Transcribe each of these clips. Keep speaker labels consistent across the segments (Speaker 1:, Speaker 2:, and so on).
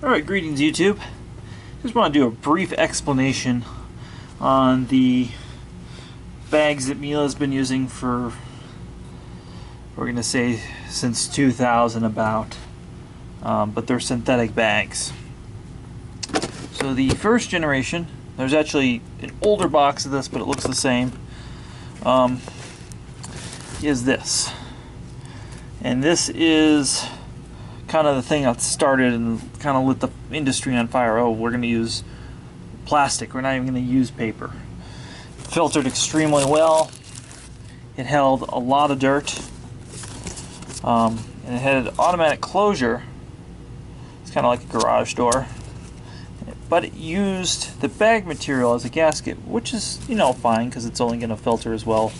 Speaker 1: Alright, greetings YouTube. Just want to do a brief explanation on the bags that Miele has been using for, we're going to say, since 2000 about, but they're synthetic bags. So the first generation, there's actually an older box of this, but it looks the same, is this. And this is kind of the thing that started and kind of lit the industry on fire. Oh, we're going to use plastic. We're not even going to use paper. Filtered extremely well. It held a lot of dirt. And it had an automatic closure. It's kind of like a garage door. But it used the bag material as a gasket, which is, you know, fine because it's only going to filter as well.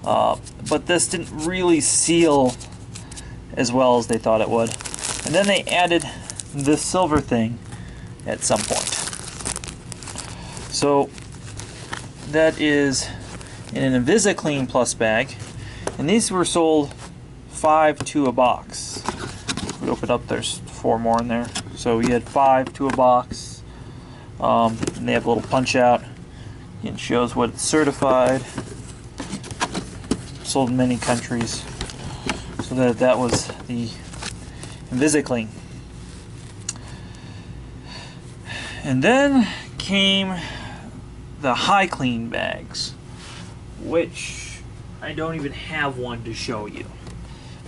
Speaker 1: But this didn't really seal as well as they thought it would. And then they added this silver thing at some point. So that is in an Hyclean Plus bag, and these were sold 5 to a box. If we open up, there's 4 more in there. So we had 5 to a box, and they have a little punch out. It shows what it's certified. Sold in many countries. So that was the Hyclean. And then came the Hyclean bags, which I don't even have one to show you.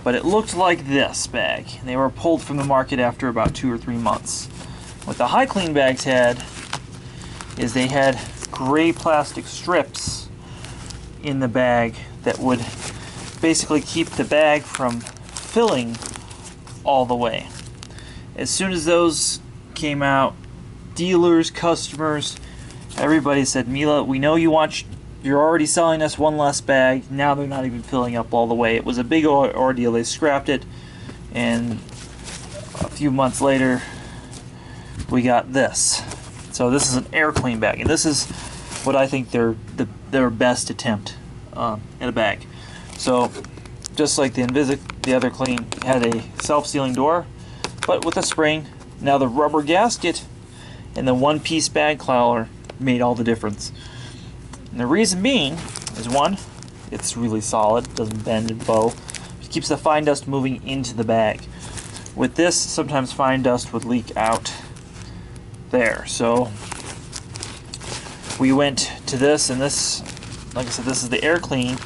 Speaker 1: But it looked like this bag. They were pulled from the market after about 2 or 3 months. What the Hyclean bags had is they had gray plastic strips in the bag that would basically keep the bag from filling all the way. As soon as those came out, dealers, customers, everybody said, Miele, we know you're already selling us one less bag. Now they're not even filling up all the way. It was a big ordeal. They scrapped it, and a few months later we got this. So this is an air clean bag, and this is what I think their best attempt at a bag. So just like the other clean had a self-sealing door, but with a spring. Now the rubber gasket and the one-piece bag crawler made all the difference. And the reason being is, one, it's really solid, doesn't bend and bow. It keeps the fine dust moving into the bag. With this, sometimes fine dust would leak out there. So we went to this, and this, like I said, this is the Air Clean,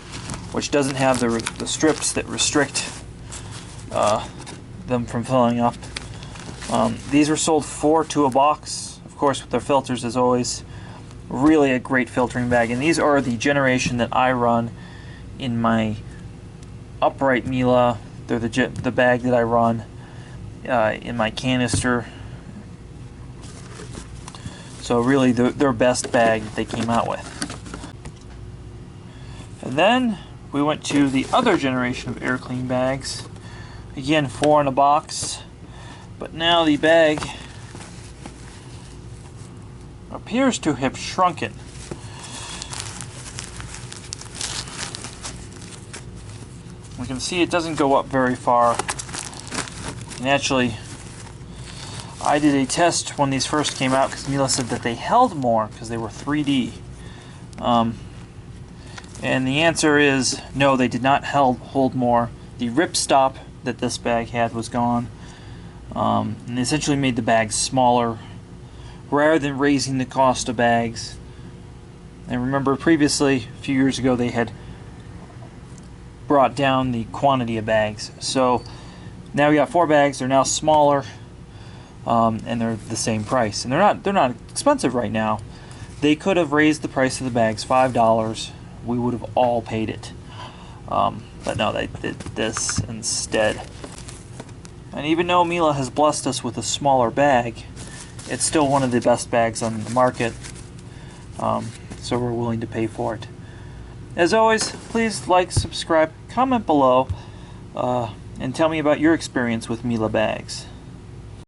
Speaker 1: which doesn't have the strips that restrict them from filling up. These are sold 4 to a box, of course, with their filters as always. Really a great filtering bag, and these are the generation that I run in my upright Miele. They're the bag that I run in my canister. So really their best bag that they came out with. And then we went to the other generation of Air Clean bags. Again, 4 in a box, but now the bag appears to have shrunken. We can see it doesn't go up very far. And actually, I did a test when these first came out because Miele said that they held more because they were 3D. And the answer is no, they did not hold more. The ripstop that this bag had was gone. And essentially made the bag smaller rather than raising the cost of bags. And remember previously, a few years ago, they had brought down the quantity of bags. So now we got 4 bags. They're now smaller, and they're the same price. And they're not expensive right now. They could have raised the price of the bags $5. We would have all paid it. But no, they did this instead. And even though Miele has blessed us with a smaller bag, it's still one of the best bags on the market. So we're willing to pay for it. As always, please like, subscribe, comment below, and tell me about your experience with Miele bags.